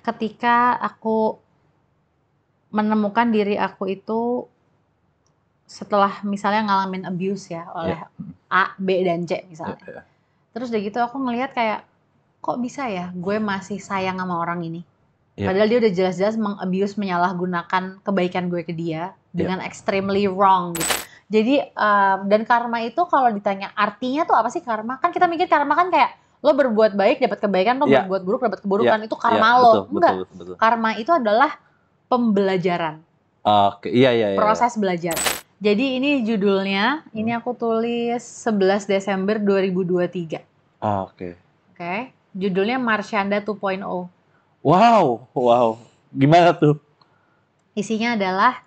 ketika aku menemukan diri aku itu setelah misalnya ngalamin abuse ya oleh Iya, A, B, dan C iya, misalnya. iya. Terus udah gitu aku ngelihat kayak, kok bisa ya gue masih sayang sama orang ini? Iya, Padahal dia udah jelas-jelas meng-abuse, menyalahgunakan kebaikan gue ke dia iya, dengan extremely wrong gitu. Jadi, dan karma itu kalau ditanya artinya tuh apa sih karma? Kan kita mikir karma kan kayak lo berbuat baik dapat kebaikan, lo iya, berbuat buruk dapat iya, keburukan. Itu iya, karma betul, lo. betul, Enggak. betul, betul. Karma itu adalah pembelajaran, Oke, iya, iya, iya, iya. proses belajar. Jadi ini judulnya, ini Hmm. aku tulis 11 Desember 2023. Oke. Oke. Judulnya Marsyanda 2.0. Wow, wow. Gimana tuh? Isinya adalah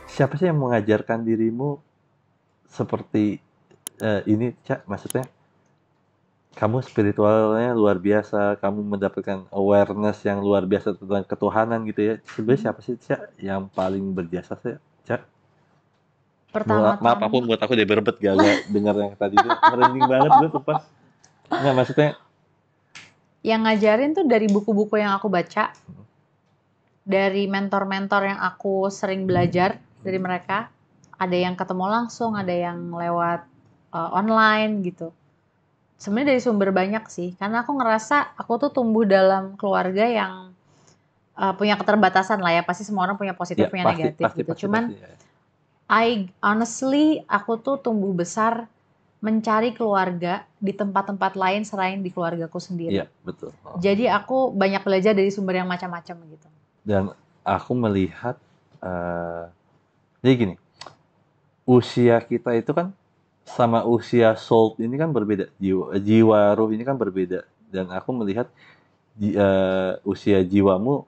Siapa sih yang mengajarkan dirimu seperti ini, Cak? Maksudnya, kamu spiritualnya luar biasa, kamu mendapatkan awareness yang luar biasa tentang ketuhanan gitu ya. Sebenarnya siapa sih, Cak, yang paling berjasa sih, Cak? Maaf, aku pertama-tama buat aku deh berbet gak dengar yang tadi itu. Merinding banget gue, sumpah. Nggak, maksudnya, yang ngajarin tuh dari buku-buku yang aku baca, dari mentor-mentor yang aku sering belajar dari mereka. Ada yang ketemu langsung, ada yang lewat online gitu. Sebenarnya dari sumber banyak sih, karena aku ngerasa aku tuh tumbuh dalam keluarga yang punya keterbatasan lah ya. Pasti semua orang punya positif, ya punya pasti, negatif pasti, gitu. pasti, pasti. Cuman Ya. I honestly aku tuh tumbuh besar mencari keluarga di tempat-tempat lain selain di keluargaku Iya, sendiri. betul. Oh. Jadi aku banyak belajar dari sumber yang macam-macam gitu. Dan aku melihat, eh jadi gini, usia kita itu kan sama usia soul ini kan berbeda, jiwa ruh ini kan berbeda. Dan aku melihat usia jiwamu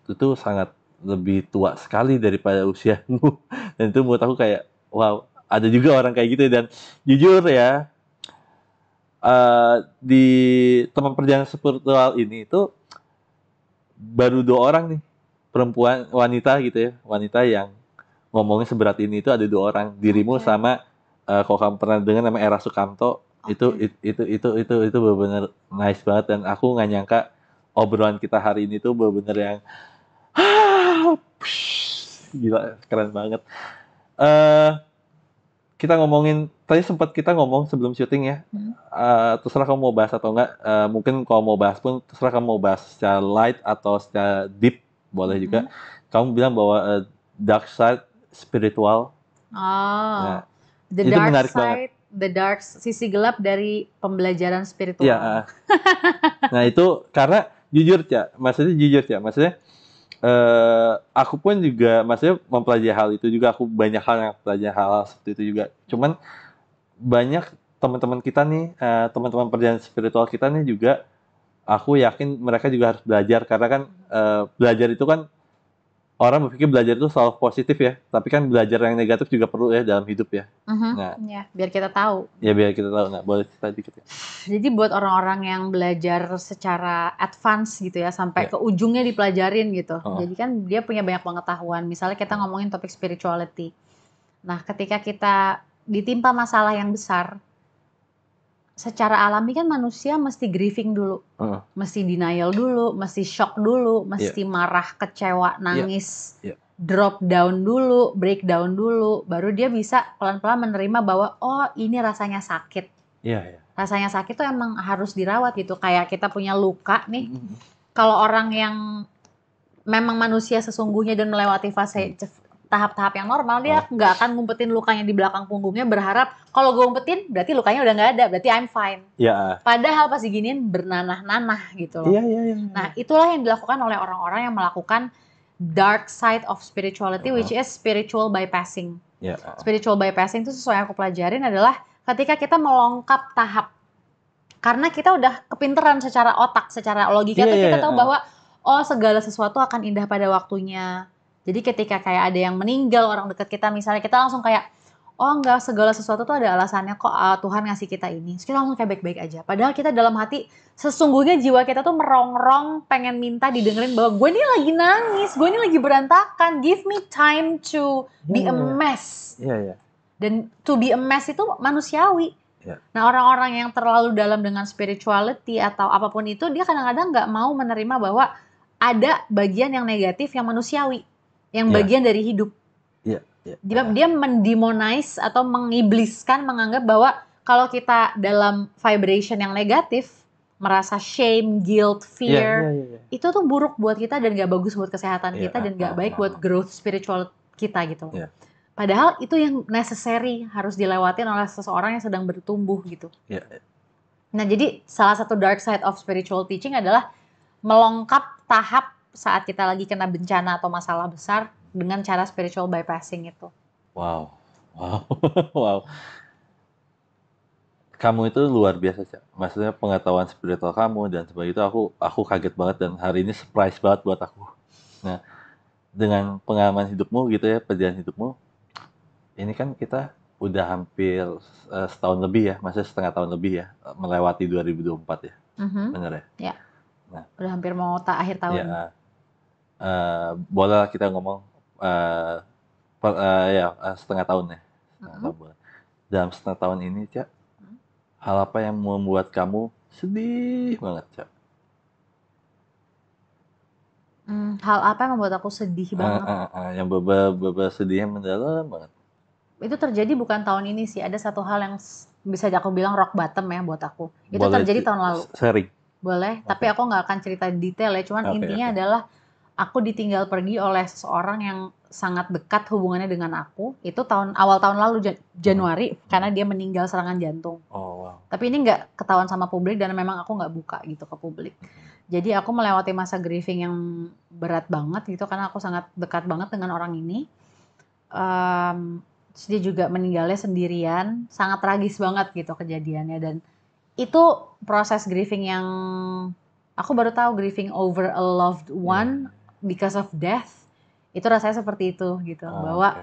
itu sangat lebih tua sekali daripada usiamu. Dan itu menurut aku kayak, wow, ada juga orang kayak gitu. Dan jujur ya, di teman perjalanan spiritual ini itu baru 2 orang nih, perempuan, wanita gitu ya, wanita yang ngomongnya seberat ini. Itu ada 2 orang, dirimu Oke. sama kalau kamu pernah dengar nama Era Sukamto. itu Oke. it- itu itu itu itu benar-benar nice banget. Dan aku nggak nyangka obrolan kita hari ini tuh benar-benar yang gila, keren banget. eh kita ngomongin tadi, sempat kita ngomong sebelum syuting ya. Hmm. Terserah kamu mau bahas atau enggak. Mungkin kalau mau bahas pun terserah kamu mau bahas secara light atau secara deep, boleh juga. Mm-mm. Kamu bilang bahwa dark side spiritual. Oh, Nah, the itu dark menarik banget. side, the dark sisi gelap dari pembelajaran Iya, spiritual. nah itu karena jujur ya, maksudnya aku pun juga maksudnya mempelajari hal itu juga. Aku banyak hal yang pelajari hal seperti itu juga. Cuman banyak teman-teman kita nih, teman-teman perjalanan spiritual kita nih juga, aku yakin mereka juga harus belajar. Karena kan belajar itu kan, orang berpikir belajar itu selalu positif ya, tapi kan belajar yang negatif juga perlu ya dalam hidup ya. Mhm, Nah, ya, biar kita tahu. ya biar kita tahu. Nggak boleh cerita dikit ya. Jadi buat orang-orang yang belajar secara advance gitu ya, sampai Ya. ke ujungnya dipelajarin gitu. Oh, Jadi kan dia punya banyak pengetahuan. Misalnya kita oh, ngomongin topik spirituality. Nah, ketika kita ditimpa masalah yang besar, secara alami kan manusia mesti grieving dulu. oh, Mesti denial dulu, mesti shock dulu, iya, mesti marah, kecewa, iya, nangis, iya, drop down dulu, breakdown dulu, baru dia bisa pelan-pelan menerima bahwa oh ini rasanya sakit. iya, iya. Rasanya sakit tuh emang harus dirawat gitu. Kayak kita punya luka nih. Mm, Kalau orang yang memang manusia sesungguhnya dan melewati mm. fase tahap-tahap yang normal, dia Oh, nggak akan ngumpetin lukanya di belakang punggungnya berharap kalau gue umpetin berarti lukanya udah nggak ada, berarti I'm fine. iya, Padahal pas diginiin bernanah-nanah gitu loh. iya, iya, iya, Nah, iya. itulah yang dilakukan oleh orang-orang yang melakukan dark side of spirituality, which Oh, is spiritual bypassing. iya, Spiritual bypassing itu sesuai yang aku pelajarin adalah ketika kita melongkap tahap. Karena kita udah kepinteran secara otak, secara logika iya, tuh iya, kita iya, tahu bahwa oh segala sesuatu akan indah pada waktunya. Jadi ketika kayak ada yang meninggal, orang dekat kita misalnya, kita langsung kayak oh enggak, segala sesuatu tuh ada alasannya kok, Tuhan ngasih kita ini. Terus kita langsung kayak baik-baik aja. Padahal kita dalam hati sesungguhnya jiwa kita tuh merongrong pengen minta didengerin bahwa gue ini lagi nangis, gue ini lagi berantakan, give me time to iya, be a iya, iya, mess. iya, iya. Dan to be a mess itu manusiawi. Ya. Nah, orang-orang yang terlalu dalam dengan spirituality atau apapun itu, dia kadang-kadang nggak mau menerima bahwa ada bagian yang negatif yang manusiawi, yang Ya. bagian dari hidup. Iya, iya. Dia mendemonize atau mengibliskan, menganggap bahwa kalau kita dalam vibration yang negatif, merasa shame, guilt, fear, Iya. itu tuh buruk buat kita dan gak bagus buat kesehatan Iya, kita dan gak baik buat growth spiritual kita gitu. Iya. Padahal itu yang necessary, harus dilewatin oleh seseorang yang sedang bertumbuh gitu. Iya. Nah, jadi salah satu dark side of spiritual teaching adalah melengkap tahap saat kita lagi kena bencana atau masalah besar dengan cara spiritual bypassing itu. Wow. Wow. Kamu itu luar biasa, Cak. Maksudnya pengetahuan spiritual kamu dan sebagainya itu aku kaget banget dan hari ini surprise banget buat aku. Nah, dengan pengalaman hidupmu gitu ya, perjalanan hidupmu, ini kan kita udah hampir setahun lebih ya, maksudnya setengah tahun lebih ya, melewati 2024 ya. Bener ya? Ya. Nah, udah hampir mau akhir tahun. Ya, boleh kita ngomong setengah tahun ya. Dalam setengah tahun ini, Cak, hal apa yang membuat kamu sedih banget, Cak? Hal apa yang membuat aku sedih banget? Yang beberapa sedihnya mendalam banget. Itu terjadi bukan tahun ini sih. Ada satu hal yang bisa aku bilang rock bottom ya buat aku. Itu Boleh terjadi tahun lalu. Sharing. Boleh, tapi aku nggak akan cerita detail ya. Cuman intinya adalah aku ditinggal pergi oleh seseorang yang sangat dekat hubungannya dengan aku. Itu awal tahun lalu, Januari, karena dia meninggal serangan jantung. Oh, wow. Tapi ini nggak ketahuan sama publik dan memang aku nggak buka gitu ke publik. Jadi aku melewati masa grieving yang berat banget gitu karena aku sangat dekat banget dengan orang ini. Dia juga meninggalnya sendirian, sangat tragis banget gitu kejadiannya, dan itu proses grieving yang aku baru tahu, grieving over a loved one because of death. Itu rasanya seperti itu gitu, bahwa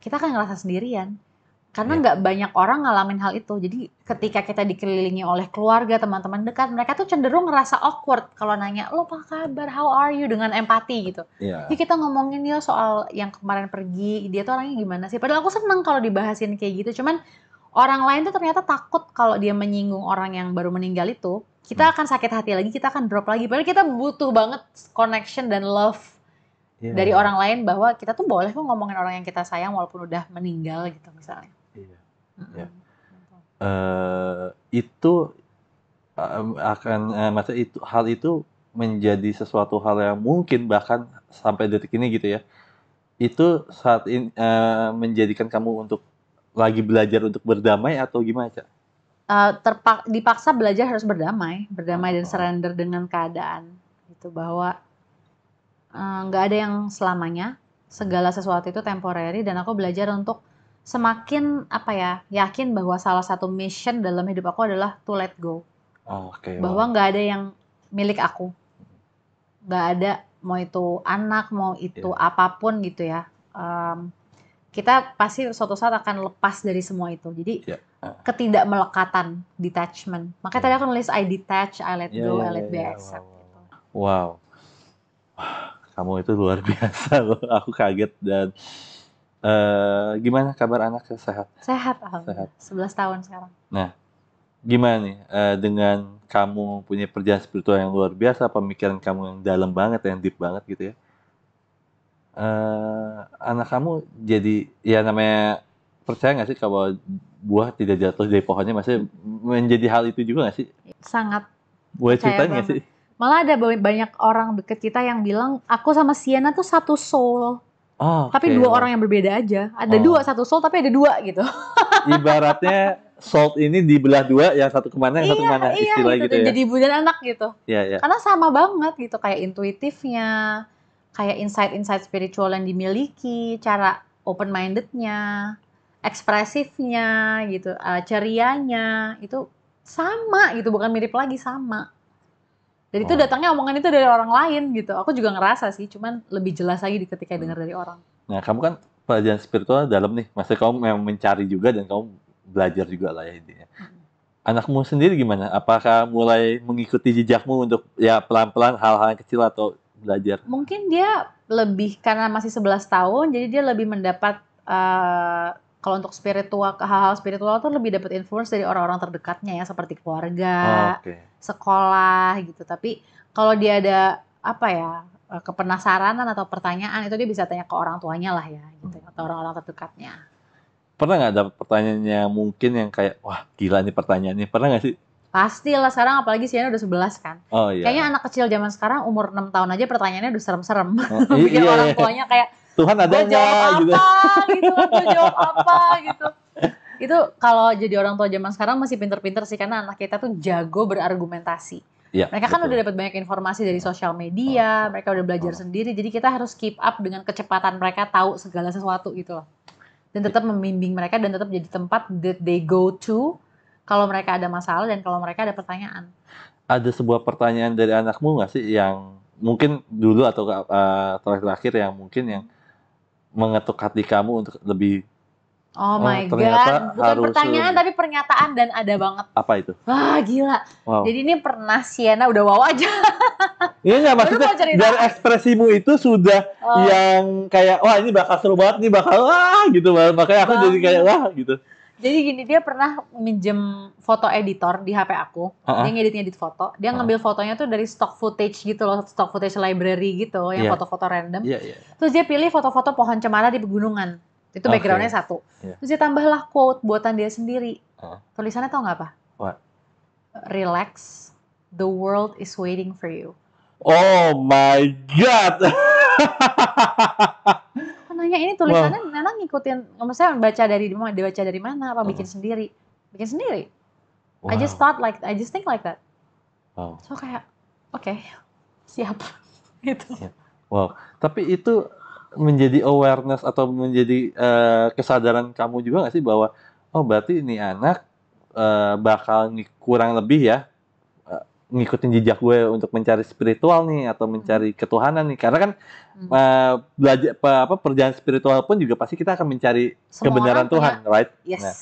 kita kan ngerasa sendirian karena nggak banyak orang ngalamin hal itu. Jadi ketika kita dikelilingi oleh keluarga, teman-teman dekat, mereka tuh cenderung ngerasa awkward kalau nanya, lo apa kabar, how are you, dengan empati gitu. Jadi kita ngomongin ya soal yang kemarin pergi, dia tuh orangnya gimana sih. Padahal aku seneng kalau dibahasin kayak gitu. Cuman orang lain tuh ternyata takut kalau dia menyinggung orang yang baru meninggal itu, kita akan sakit hati lagi, kita akan drop lagi. Padahal kita butuh banget connection dan love dari orang lain, bahwa kita tuh boleh kok ngomongin orang yang kita sayang walaupun udah meninggal gitu misalnya. Itu akan maksudnya hal itu menjadi sesuatu hal yang mungkin bahkan sampai detik ini gitu ya. Itu saat ini menjadikan kamu untuk lagi belajar untuk berdamai atau gimana, Cak? Dipaksa belajar harus berdamai dan surrender dengan keadaan. Itu bahwa nggak ada yang selamanya, segala sesuatu itu temporary, dan aku belajar untuk semakin yakin bahwa salah satu mission dalam hidup aku adalah to let go. Bahwa nggak ada yang milik aku, nggak ada, mau itu anak, mau itu apapun gitu ya. Kita pasti suatu saat akan lepas dari semua itu. Jadi ketidakmelekatan, detachment. Makanya tadi aku nulis I detach, I let go, I let be, I accept. Wow. Kamu itu luar biasa loh. Aku kaget. Dan gimana kabar anak? Sehat? Sehat, alhamdulillah. 11 tahun sekarang. Nah, gimana nih dengan kamu punya perjalanan spiritual yang luar biasa, pemikiran kamu yang dalam banget, yang deep banget gitu ya. Anak kamu jadi, ya namanya, percaya nggak sih kalau buah tidak jatuh dari pohonnya, maksudnya menjadi hal itu juga nggak sih? Sangat. Boleh ceritain nggak sih? Malah ada banyak orang deket kita yang bilang, aku sama Sienna tuh satu soul. Tapi dua orang yang berbeda aja. Ada dua, satu soul tapi ada dua gitu. Ibaratnya soul ini dibelah dua, yang satu kemana, yang satu kemana, istilah gitu ya. Jadi ibu dan anak gitu. Iya. Karena sama banget gitu, kayak intuitifnya, kayak insight-insight spiritual yang dimiliki, cara open-mindednya, ekspresifnya gitu, cerianya, itu sama gitu, bukan mirip lagi, sama. Dan itu datangnya omongan itu dari orang lain gitu. Aku juga ngerasa sih, cuman lebih jelas lagi ketika dengar dari orang. Nah, kamu kan pelajaran spiritual dalam nih. Maksudnya kamu memang mencari juga dan kamu belajar juga lah ya intinya. Anakmu sendiri gimana? Apakah mulai mengikuti jejakmu untuk ya pelan-pelan hal-hal yang kecil atau belajar? Mungkin dia lebih, karena masih 11 tahun, jadi dia lebih mendapat Kalau untuk spiritual, hal-hal spiritual tuh lebih dapat influence dari orang-orang terdekatnya ya, seperti keluarga, Oke. sekolah gitu. Tapi kalau dia ada apa ya, kepenasaranan atau pertanyaan itu dia bisa tanya ke orang tuanya lah ya gitu, atau orang-orang terdekatnya. Pernah nggak dapet pertanyaan yang mungkin yang kayak, wah gila nih pertanyaannya, pernah nggak sih? Pastilah sekarang apalagi Siana udah 11 kan. Oh Kayaknya iya. anak kecil zaman sekarang umur 6 tahun aja pertanyaannya udah serem-serem. Oh, Bikin iya, orang iya. tuanya kayak, Tuhan ada gue jawab nggak gitu? apa gitu, gue jawab apa gitu. Itu kalau jadi orang tua zaman sekarang masih pinter-pinter sih, karena anak kita tuh jago berargumentasi. Iya, Mereka kan betul. udah dapat banyak informasi dari sosial media, mereka udah belajar sendiri, jadi kita harus keep up dengan kecepatan mereka tahu segala sesuatu gitu loh. Dan tetap membimbing mereka dan tetap jadi tempat that they go to kalau mereka ada masalah dan kalau mereka ada pertanyaan. Ada sebuah pertanyaan dari anakmu nggak sih yang mungkin dulu atau terakhir yang mungkin yang mengetuk hati kamu untuk lebih, Oh oh my ternyata God, bukan harus pertanyaan lebih, tapi pernyataan, dan ada banget. apa itu? Wah gila, Wow. jadi ini pernah Sienna udah wow aja. Iya nggak, maksudnya mau cerita. dari ekspresimu itu sudah yang kayak, wah ini bakal seru banget nih, bakal wah gitu banget. Makanya aku jadi kayak wah gitu. Jadi gini, dia pernah minjem foto editor di HP aku. Dia ngedit foto. Dia ngambil fotonya tuh dari stock footage gitu loh, stock footage library gitu, yang Iya. foto-foto random. Iya, iya. Terus dia pilih foto-foto pohon cemara di pegunungan. Itu backgroundnya satu. Iya. Terus dia tambahlah quote buatan dia sendiri. Heeh. Tulisannya tau nggak apa? What? Relax, the world is waiting for you. Oh my God. Aku nanya ini tulisannya Nana ngikutin, maksudnya baca dari mana? Apa bikin sendiri? Bikin sendiri. Wow. I just think like that. Wow. So kayak, oke, siap gitu. Wow. Tapi itu menjadi awareness atau menjadi kesadaran kamu juga nggak sih bahwa oh berarti ini anak bakal kurang lebih ya ngikutin jejak gue untuk mencari spiritual nih atau mencari ketuhanan nih, karena kan belajar perjalanan spiritual pun juga pasti kita akan mencari kebenaran Tuhan, right? Yes. Nah,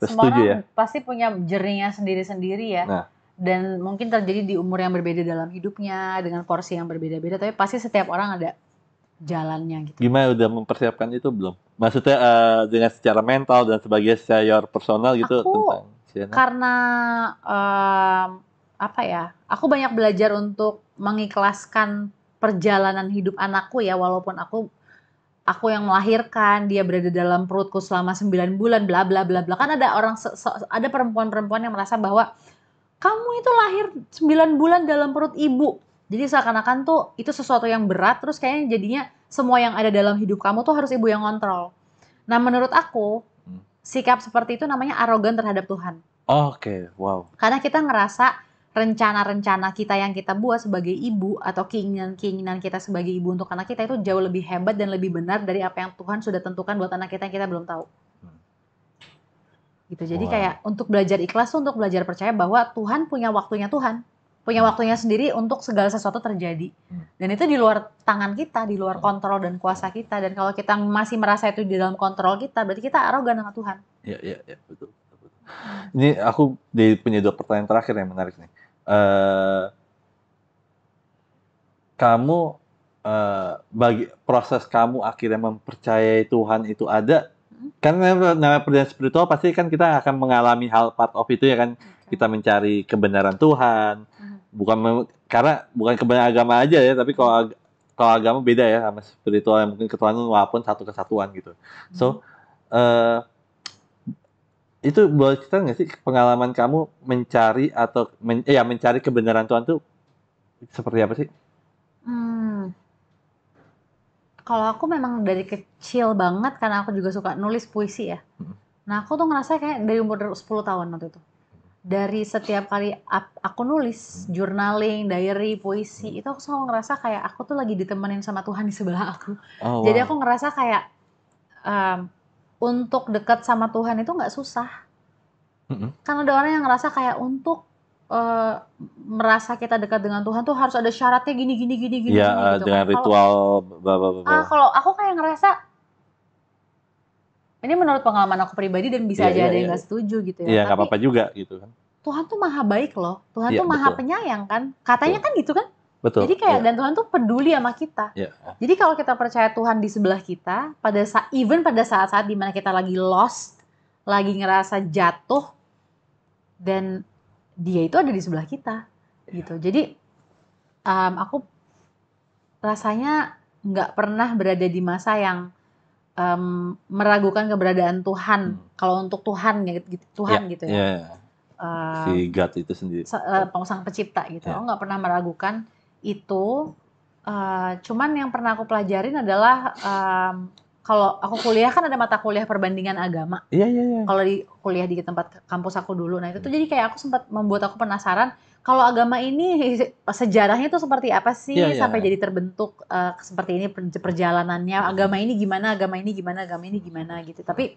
semua setuju orang ya? pasti punya journey-nya sendiri-sendiri ya. Nah. Dan mungkin terjadi di umur yang berbeda dalam hidupnya, dengan porsi yang berbeda-beda, tapi pasti setiap orang ada jalannya gitu. Gimana, udah mempersiapkan itu belum? Maksudnya dengan secara mental dan sebagai secara personal gitu tentang Sienna? Karena apa ya? Aku banyak belajar untuk mengikhlaskan perjalanan hidup anakku ya, walaupun aku yang melahirkan, dia berada dalam perutku selama 9 bulan, bla bla bla bla. Kan ada ada perempuan-perempuan yang merasa bahwa kamu itu lahir 9 bulan dalam perut ibu. Jadi seakan-akan tuh itu sesuatu yang berat, terus kayaknya jadinya semua yang ada dalam hidup kamu tuh harus ibu yang kontrol. Nah menurut aku, sikap seperti itu namanya arogan terhadap Tuhan. Oke, wow. Karena kita ngerasa rencana-rencana kita yang kita buat sebagai ibu atau keinginan-keinginan kita sebagai ibu untuk anak kita itu jauh lebih hebat dan lebih benar dari apa yang Tuhan sudah tentukan buat anak kita yang kita belum tahu. Gitu. Jadi kayak untuk belajar ikhlas tuh untuk belajar percaya bahwa Tuhan punya waktunya punya waktunya sendiri untuk segala sesuatu terjadi. Dan itu di luar tangan kita, di luar kontrol dan kuasa kita. Dan kalau kita masih merasa itu di dalam kontrol kita, berarti kita arogan sama Tuhan. Iya, betul. Ini aku punya 2 pertanyaan terakhir yang menarik nih. Kamu bagi proses kamu akhirnya mempercayai Tuhan itu ada, kan namanya perjalanan spiritual pasti kan kita akan mengalami hal part of itu ya kan, kita mencari kebenaran Tuhan, karena bukan kebenaran agama aja ya, tapi kalau agama beda ya sama spiritual yang mungkin ketuhanan walaupun satu kesatuan gitu. So itu boleh cerita nggak sih pengalaman kamu mencari atau mencari kebenaran Tuhan tuh seperti apa sih? Kalau aku memang dari kecil banget, karena aku juga suka nulis puisi ya. Nah aku tuh ngerasa kayak dari umur 10 tahun waktu itu. Dari setiap kali aku nulis, journaling, diary, puisi, itu aku selalu ngerasa kayak aku tuh lagi ditemenin sama Tuhan di sebelah aku. Oh, wow. Jadi aku ngerasa kayak untuk dekat sama Tuhan itu nggak susah. Kan ada orang yang ngerasa kayak untuk merasa kita dekat dengan Tuhan tuh harus ada syaratnya gini ya, gitu dengan kan. Ritual kalau aku kayak ngerasa ini menurut pengalaman aku pribadi dan bisa aja ada yang nggak setuju gitu ya. Iya, nggak apa-apa juga gitu kan. Tuhan tuh maha baik loh. Tuhan tuh maha penyayang kan. Katanya kan gitu kan. Betul. Jadi kayak Iya. dan Tuhan tuh peduli sama kita. Iya. Jadi kalau kita percaya Tuhan di sebelah kita, even pada saat-saat dimana kita lagi lost, lagi ngerasa jatuh, dan Dia itu ada di sebelah kita, gitu. Jadi aku rasanya nggak pernah berada di masa yang meragukan keberadaan Tuhan. Kalau untuk Tuhan gitu, Tuhan gitu ya. Iya. Si God itu sendiri. Sang pencipta gitu. Iya. Aku nggak pernah meragukan itu. Cuman yang pernah aku pelajarin adalah kalau aku kuliah kan ada mata kuliah perbandingan agama. Iya. Kalau di kuliah di tempat kampus aku dulu, nah itu tuh jadi kayak aku sempat membuat aku penasaran kalau agama ini sejarahnya tuh seperti apa sih sampai jadi terbentuk seperti ini perjalanannya, agama ini gimana gitu. Tapi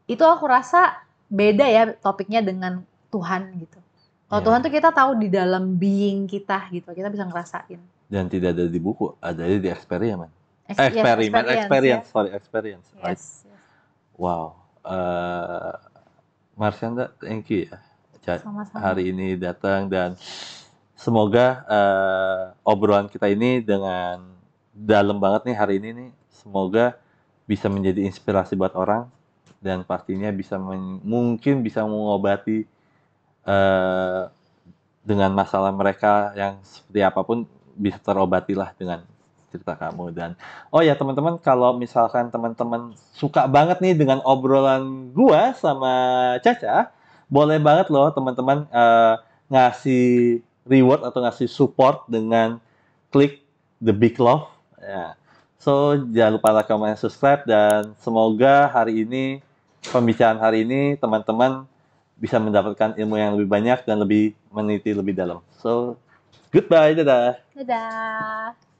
itu aku rasa beda ya topiknya dengan Tuhan gitu. Kalau Tuhan tuh kita tahu di dalam being kita gitu, kita bisa ngerasain. Dan tidak ada di buku, ada di eksperimen. Experience. Right? Yes. Wow. Marsyanda, thank you ya. Sama-sama. Hari ini datang dan semoga obrolan kita ini dengan dalam banget nih hari ini nih, semoga bisa menjadi inspirasi buat orang dan pastinya bisa mungkin bisa mengobati dengan masalah mereka yang seperti apapun bisa terobatilah dengan cerita kamu. Dan oh ya teman-teman, kalau misalkan teman-teman suka banget nih dengan obrolan gua sama Caca, boleh banget loh teman-teman ngasih reward atau ngasih support dengan klik the big love ya. So jangan lupa like, comment, subscribe, dan semoga hari ini pembicaraan hari ini teman-teman bisa mendapatkan ilmu yang lebih banyak dan lebih meneliti lebih dalam. So goodbye, dadah. Dadah.